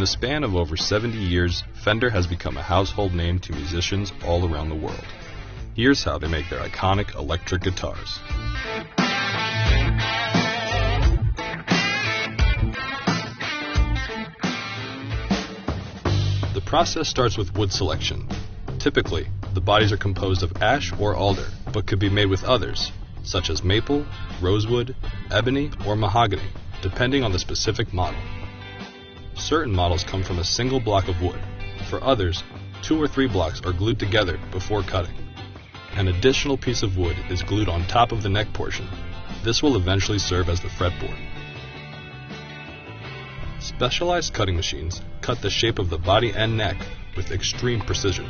the span of over 70 years, Fender has become a household name to musicians all around the world. Here's how they make their iconic electric guitars. The process starts with wood selection. Typically, the bodies are composed of ash or alder, but could be made with others, such as maple, rosewood, ebony, or mahogany, depending on the specific model. Certain models come from a single block of wood. For others, 2 or 3 blocks are glued together before cutting. An additional piece of wood is glued on top of the neck portion. This will eventually serve as the fretboard. Specialized cutting machines cut the shape of the body and neck with extreme precision.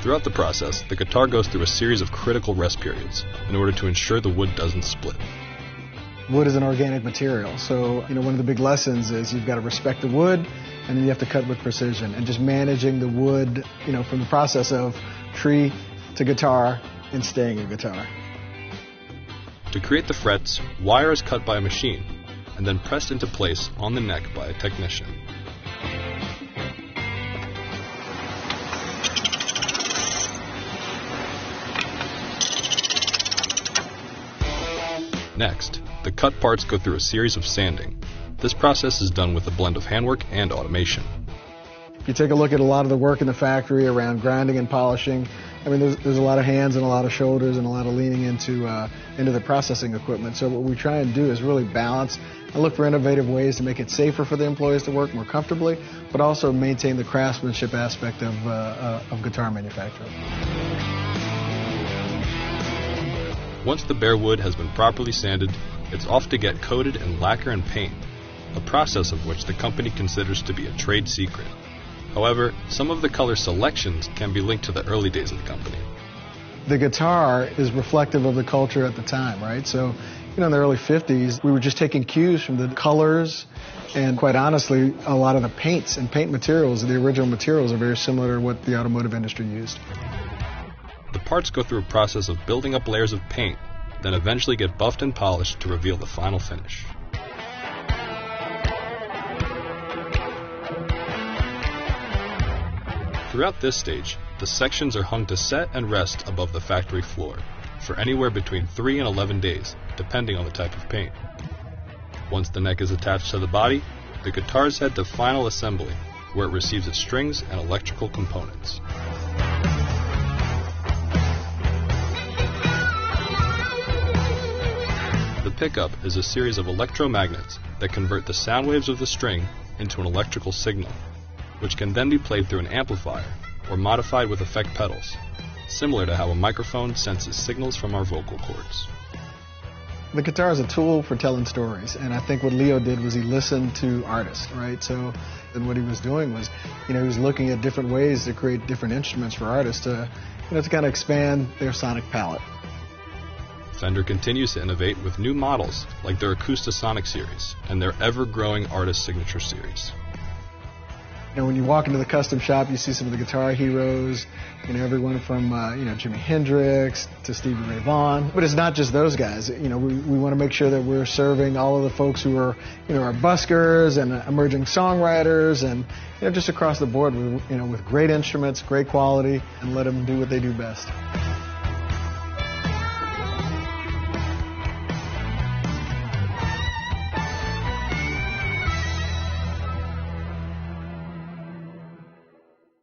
Throughout the process, the guitar goes through a series of critical rest periods in order to ensure the wood doesn't split. Wood is an organic material, so one of the big lessons is you've got to respect the wood, and then you have to cut with precision. And just managing the wood, from the process of tree to guitar and staying a guitar. To create the frets, wire is cut by a machine and then pressed into place on the neck by a technician. Next, the cut parts go through a series of sanding. This process is done with a blend of handwork and automation. If you take a look at a lot of the work in the factory around grinding and polishing, there's a lot of hands and a lot of shoulders and a lot of leaning into the processing equipment. So what we try and do is really balance and look for innovative ways to make it safer for the employees to work more comfortably, but also maintain the craftsmanship aspect of guitar manufacturing. Once the bare wood has been properly sanded, it's off to get coated in lacquer and paint, a process of which the company considers to be a trade secret. However, some of the color selections can be linked to the early days of the company. The guitar is reflective of the culture at the time, right? So, in the early 50s, we were just taking cues from the colors, and quite honestly, a lot of the paints and paint materials, the original materials, are very similar to what the automotive industry used. The parts go through a process of building up layers of paint, then eventually get buffed and polished to reveal the final finish. Throughout this stage, the sections are hung to set and rest above the factory floor for anywhere between 3 and 11 days, depending on the type of paint. Once the neck is attached to the body, the guitars head to final assembly, where it receives its strings and electrical components. The pickup is a series of electromagnets that convert the sound waves of the string into an electrical signal, which can then be played through an amplifier or modified with effect pedals, similar to how a microphone senses signals from our vocal cords. The guitar is a tool for telling stories, and I think what Leo did was he listened to artists, right? So, and what he was doing was, he was looking at different ways to create different instruments for artists to kind of expand their sonic palette. Fender continues to innovate with new models like their Acoustasonic series and their ever-growing Artist Signature series. When you walk into the custom shop, you see some of the guitar heroes, everyone from Jimi Hendrix to Stevie Ray Vaughan. But it's not just those guys. We want to make sure that we're serving all of the folks who are, our buskers and emerging songwriters, and just across the board, with great instruments, great quality, and let them do what they do best.